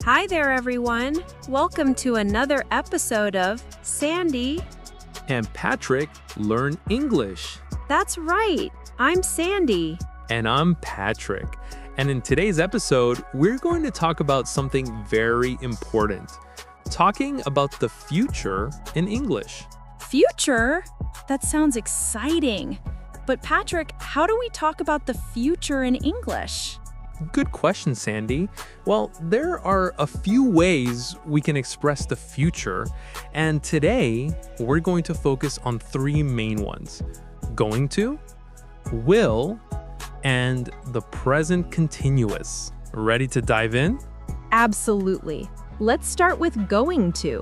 Hi there, everyone. Welcome to another episode of Sandy. And Patrick Learn English. That's right. I'm Sandy. And I'm Patrick. And in today's episode, we're going to talk about something very important. Talking about the future in English. Future? That sounds exciting. But Patrick, how do we talk about the future in English? Good question, Sandy. Well, there are a few ways we can express the future, and today we're going to focus on three main ones: going to, will, and the present continuous. Ready to dive in? Absolutely. Let's start with going to.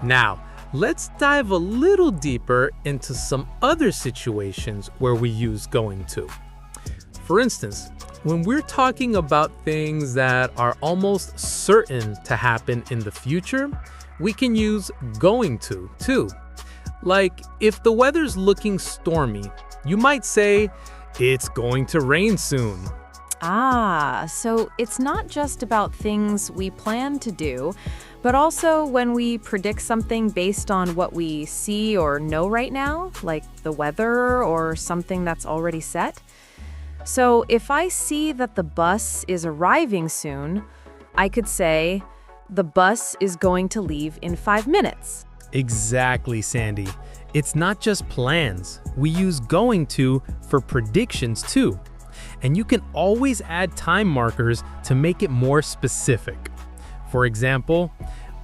Now, let's dive a little deeper into some other situations where we use going to. For instance, when we're talking about things that are almost certain to happen in the future, we can use going to too. Like, if the weather's looking stormy, you might say, "It's going to rain soon." So it's not just about things we plan to do, but also when we predict something based on what we see or know right now, like the weather or something that's already set. So if I see that the bus is arriving soon, I could say, "The bus is going to leave in 5 minutes." Exactly, Sandy. It's not just plans. We use going to for predictions too. And you can always add time markers to make it more specific. For example,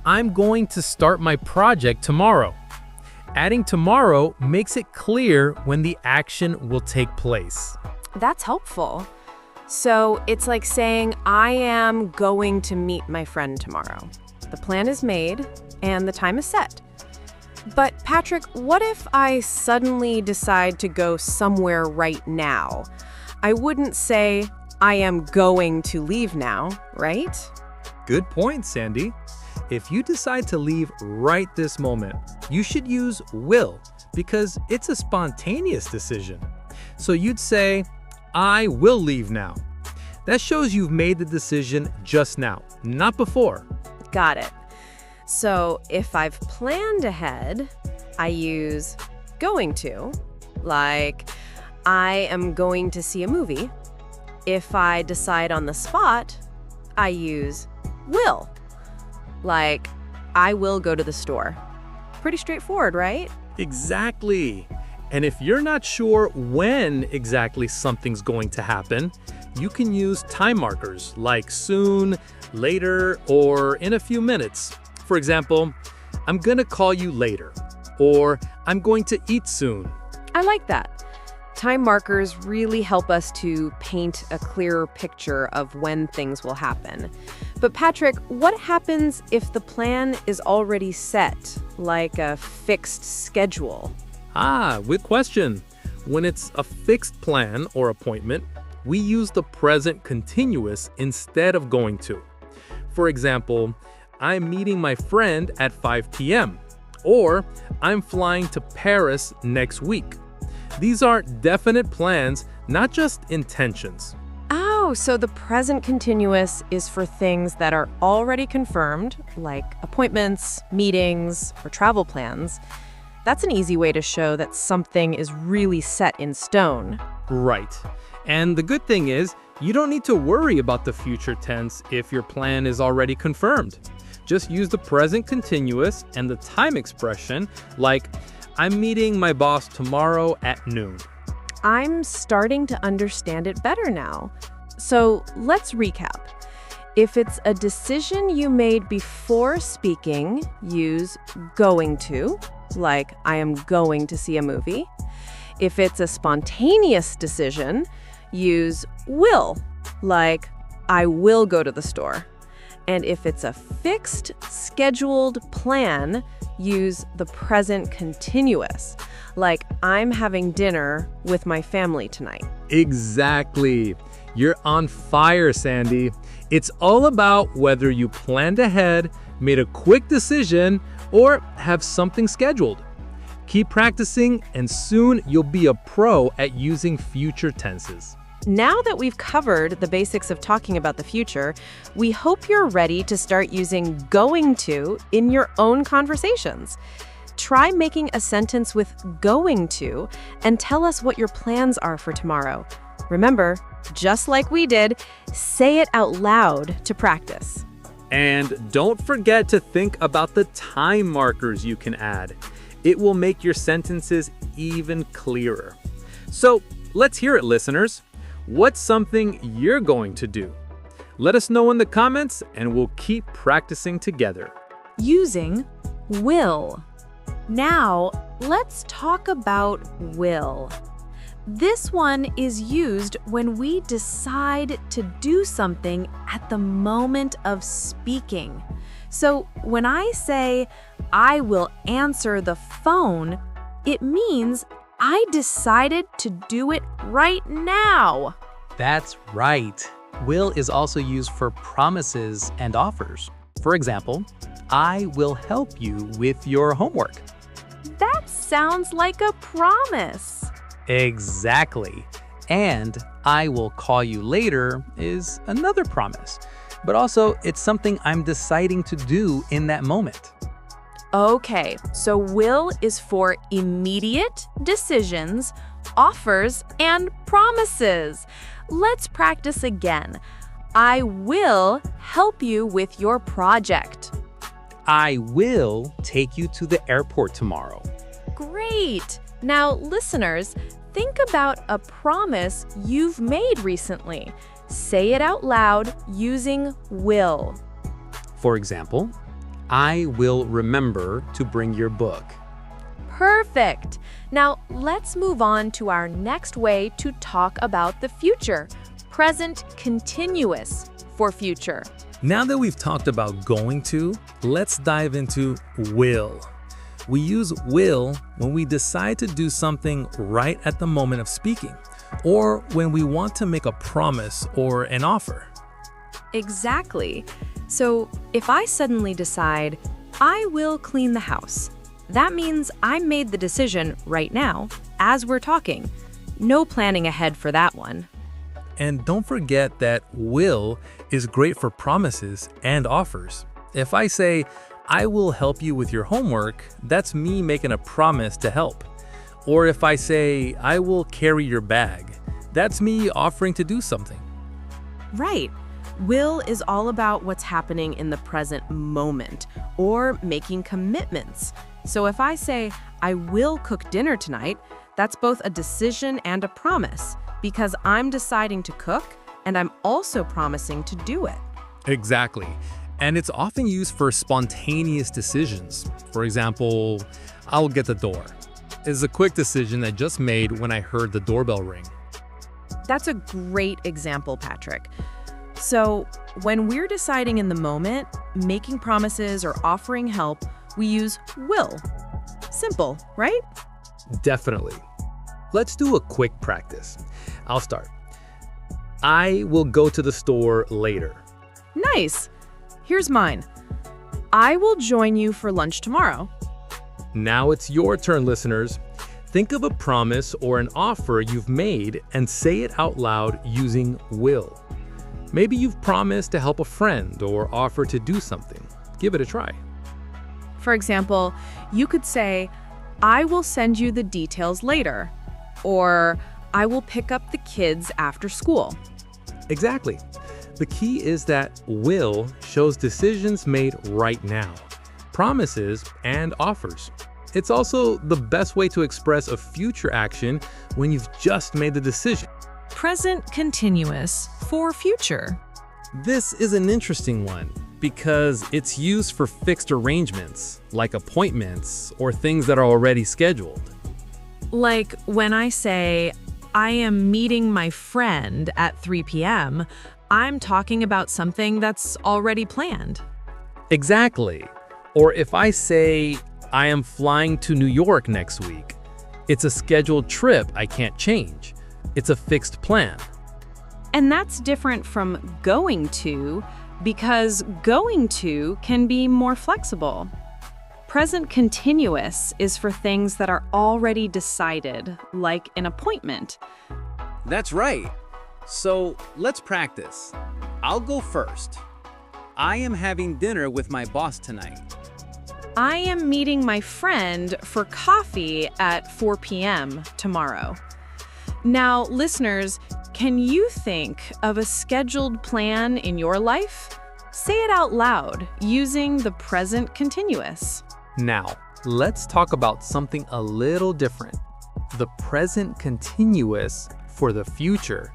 "I'm going to start my project tomorrow." Adding tomorrow makes it clear when the action will take place. That's helpful. So it's like saying, "I am going to meet my friend tomorrow." The plan is made and the time is set. But Patrick, what if I suddenly decide to go somewhere right now? I wouldn't say, "I am going to leave now," right? Good point, Sandy. If you decide to leave right this moment, you should use will because it's a spontaneous decision. So you'd say, "I will leave now." That shows you've made the decision just now, not before. Got it. So if I've planned ahead, I use going to, like, "I am going to see a movie." If I decide on the spot, I use will, like, "I will go to the store." Pretty straightforward, right? Exactly. And if you're not sure when exactly something's going to happen, you can use time markers like soon, later, or in a few minutes. For example, "I'm gonna call you later," or "I'm going to eat soon." I like that. Time markers really help us to paint a clearer picture of when things will happen. But Patrick, what happens if the plan is already set, like a fixed schedule? Good question. When it's a fixed plan or appointment, we use the present continuous instead of going to. For example, "I'm meeting my friend at 5 p.m. or "I'm flying to Paris next week." These are definite plans, not just intentions. Oh, so the present continuous is for things that are already confirmed, like appointments, meetings, or travel plans. That's an easy way to show that something is really set in stone. Right. And the good thing is, you don't need to worry about the future tense if your plan is already confirmed. Just use the present continuous and the time expression, like, "I'm meeting my boss tomorrow at noon." I'm starting to understand it better now. So let's recap. If it's a decision you made before speaking, use going to, like, "I am going to see a movie." If it's a spontaneous decision, use will, like, "I will go to the store." And if it's a fixed, scheduled plan, use the present continuous, like, "I'm having dinner with my family tonight." Exactly. You're on fire, Sandy. It's all about whether you planned ahead, made a quick decision, or have something scheduled. Keep practicing, and soon you'll be a pro at using future tenses. Now that we've covered the basics of talking about the future, we hope you're ready to start using going to in your own conversations. Try making a sentence with going to and tell us what your plans are for tomorrow. Remember, just like we did, say it out loud to practice. And don't forget to think about the time markers you can add. It will make your sentences even clearer. So let's hear it, listeners. What's something you're going to do? Let us know in the comments and we'll keep practicing together. Using will. Now, let's talk about will. This one is used when we decide to do something at the moment of speaking. So when I say, I will answer the phone, it means I decided to do it right now. That's right. Will is also used for promises and offers. For example, I will help you with your homework. That sounds like a promise. Exactly. And I will call you later is another promise. But also, it's something I'm deciding to do in that moment. Okay, so will is for immediate decisions, offers, and promises. Let's practice again. I will help you with your project. I will take you to the airport tomorrow. Great! Now, listeners, think about a promise you've made recently. Say it out loud using will. For example, I will remember to bring your book. Perfect! Now, let's move on to our next way to talk about the future. Present continuous for future. Now that we've talked about going to, let's dive into will. We use will when we decide to do something right at the moment of speaking, or when we want to make a promise or an offer. Exactly. So if I suddenly decide, I will clean the house, that means I made the decision right now, as we're talking. No planning ahead for that one. And don't forget that will is great for promises and offers. If I say, I will help you with your homework, that's me making a promise to help. Or if I say, I will carry your bag, that's me offering to do something. Right. Will is all about what's happening in the present moment or making commitments. So if I say, I will cook dinner tonight, that's both a decision and a promise because I'm deciding to cook and I'm also promising to do it. Exactly. And it's often used for spontaneous decisions. For example, I'll get the door. It's a quick decision I just made when I heard the doorbell ring. That's a great example, Patrick. So when we're deciding in the moment, making promises or offering help, we use will. Simple, right? Definitely. Let's do a quick practice. I'll start. I will go to the store later. Nice. Here's mine. I will join you for lunch tomorrow. Now it's your turn, listeners. Think of a promise or an offer you've made and say it out loud using will. Maybe you've promised to help a friend or offer to do something. Give it a try. For example, you could say, I will send you the details later, or I will pick up the kids after school. Exactly. The key is that will shows decisions made right now, promises and offers. It's also the best way to express a future action when you've just made the decision. Present continuous for future. This is an interesting one because it's used for fixed arrangements, like appointments or things that are already scheduled. Like when I say, I am meeting my friend at 3 p.m., I'm talking about something that's already planned. Exactly. Or if I say, I am flying to New York next week, it's a scheduled trip I can't change. It's a fixed plan. And that's different from going to, because going to can be more flexible. Present continuous is for things that are already decided, like an appointment. That's right. So let's practice. I'll go first. I am having dinner with my boss tonight. I am meeting my friend for coffee at 4 p.m. tomorrow. Now, listeners, can you think of a scheduled plan in your life? Say it out loud using the present continuous. Now, let's talk about something a little different. The present continuous for the future.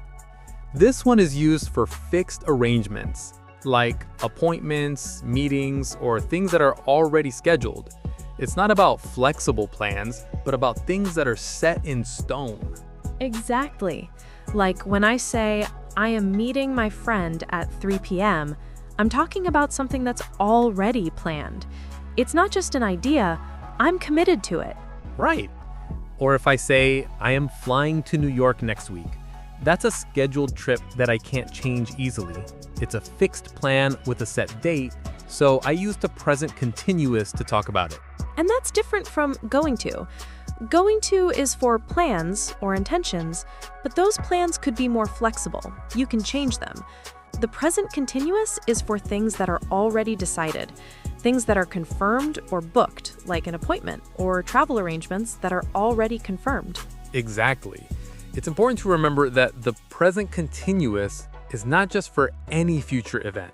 This one is used for fixed arrangements, like appointments, meetings, or things that are already scheduled. It's not about flexible plans, but about things that are set in stone. Exactly. Like when I say, I am meeting my friend at 3 p.m., I'm talking about something that's already planned. It's not just an idea, I'm committed to it. Right. Or if I say, I am flying to New York next week, that's a scheduled trip that I can't change easily. It's a fixed plan with a set date, so I use the present continuous to talk about it. And that's different from going to. Going to is for plans or intentions, but those plans could be more flexible. You can change them. The present continuous is for things that are already decided, things that are confirmed or booked, like an appointment, or travel arrangements that are already confirmed. Exactly. It's important to remember that the present continuous is not just for any future event.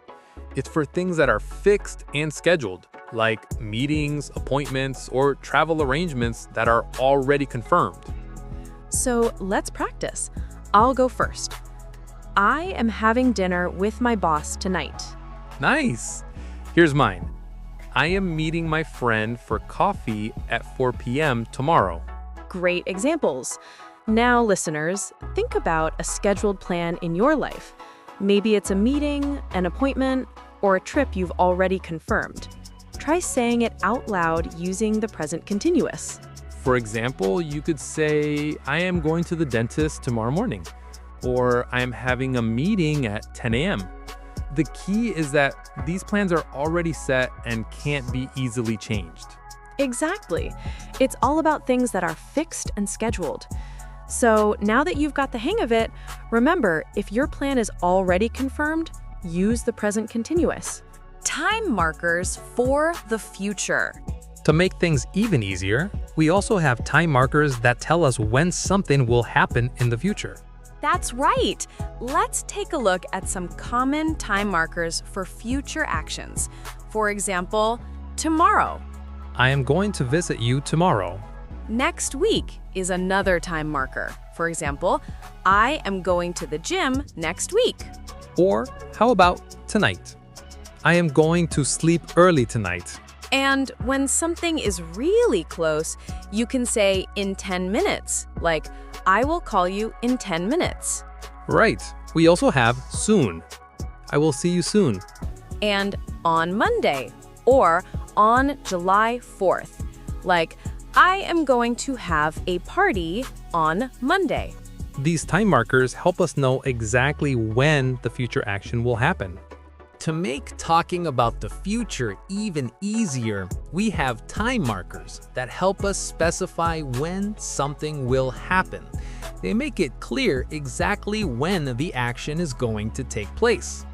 It's for things that are fixed and scheduled, like meetings, appointments, or travel arrangements that are already confirmed. So let's practice. I'll go first. I am having dinner with my boss tonight. Nice. Here's mine. I am meeting my friend for coffee at 4 p.m. tomorrow. Great examples. Now, listeners, think about a scheduled plan in your life. Maybe it's a meeting, an appointment, or a trip you've already confirmed. Try saying it out loud using the present continuous. For example, you could say, I am going to the dentist tomorrow morning, or I am having a meeting at 10 a.m. The key is that these plans are already set and can't be easily changed. Exactly. It's all about things that are fixed and scheduled. So now that you've got the hang of it, remember, if your plan is already confirmed, use the present continuous. Time markers for the future. To make things even easier, we also have time markers that tell us when something will happen in the future. That's right. Let's take a look at some common time markers for future actions. For example, tomorrow. I am going to visit you tomorrow. Next week is another time marker. For example, I am going to the gym next week. Or how about tonight? I am going to sleep early tonight. And when something is really close, you can say in 10 minutes, like, I will call you in 10 minutes. Right. We also have soon. I will see you soon. And on Monday, or on July 4th, like, I am going to have a party on Monday. These time markers help us know exactly when the future action will happen. To make talking about the future even easier, we have time markers that help us specify when something will happen. They make it clear exactly when the action is going to take place.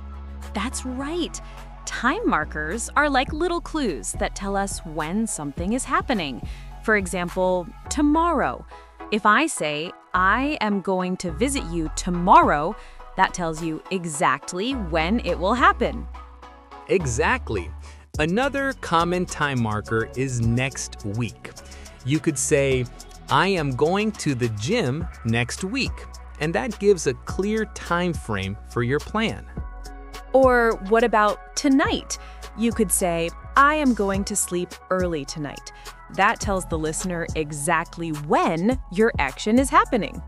That's right. Time markers are like little clues that tell us when something is happening. For example, tomorrow. If I say, I am going to visit you tomorrow, that tells you exactly when it will happen. Exactly. Another common time marker is next week. You could say, I am going to the gym next week, and that gives a clear time frame for your plan. Or what about tonight? You could say, I am going to sleep early tonight. That tells the listener exactly when your action is happening.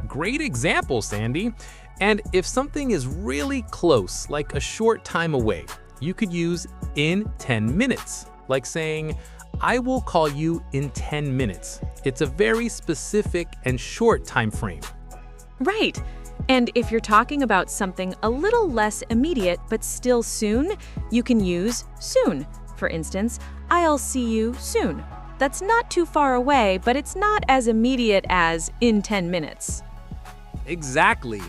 Great example, Sandy. And if something is really close, like a short time away, you could use in 10 minutes, like saying, I will call you in 10 minutes. It's a very specific and short time frame. Right. And if you're talking about something a little less immediate but still soon, you can use soon. For instance, I'll see you soon. That's not too far away, but it's not as immediate as in 10 minutes. Exactly.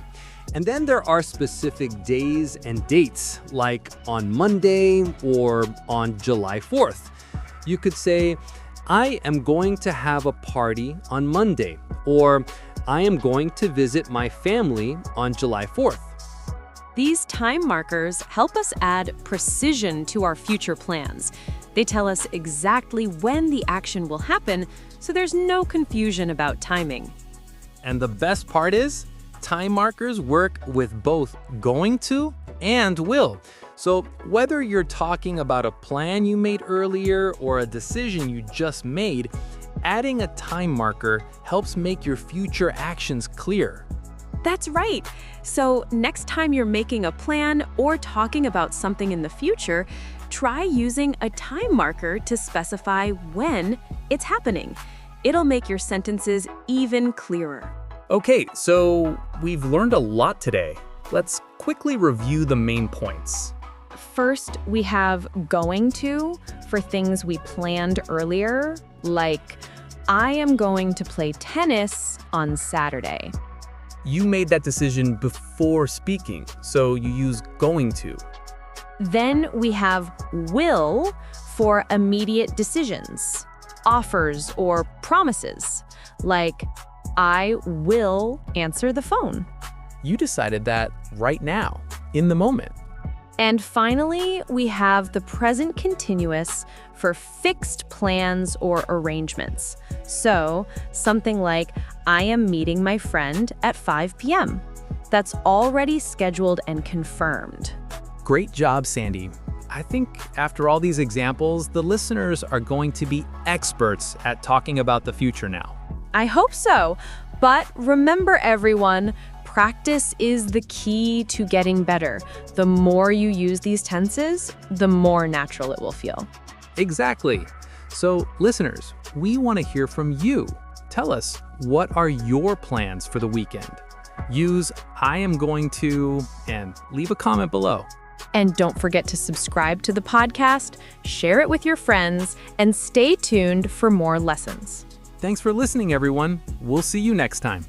And then there are specific days and dates, like on Monday or on July 4th. You could say, I am going to have a party on Monday, or I am going to visit my family on July 4th. These time markers help us add precision to our future plans. They tell us exactly when the action will happen, so there's no confusion about timing. And the best part is, time markers work with both going to and will. So whether you're talking about a plan you made earlier or a decision you just made, adding a time marker helps make your future actions clear. That's right. So next time you're making a plan or talking about something in the future, try using a time marker to specify when it's happening. It'll make your sentences even clearer. Okay, so we've learned a lot today. Let's quickly review the main points. First, we have going to for things we planned earlier, like I am going to play tennis on Saturday. You made that decision before speaking, so you use going to. Then we have will for immediate decisions, offers or promises, like I will answer the phone. You decided that right now, in the moment. And finally, we have the present continuous for fixed plans or arrangements. So something like, I am meeting my friend at 5 p.m. That's already scheduled and confirmed. Great job, Sandy. I think after all these examples, the listeners are going to be experts at talking about the future now. I hope so. But remember, everyone, practice is the key to getting better. The more you use these tenses, the more natural it will feel. Exactly. So, listeners, we want to hear from you. Tell us, what are your plans for the weekend? Use I am going to and leave a comment below. And don't forget to subscribe to the podcast, share it with your friends, and stay tuned for more lessons. Thanks for listening, everyone. We'll see you next time.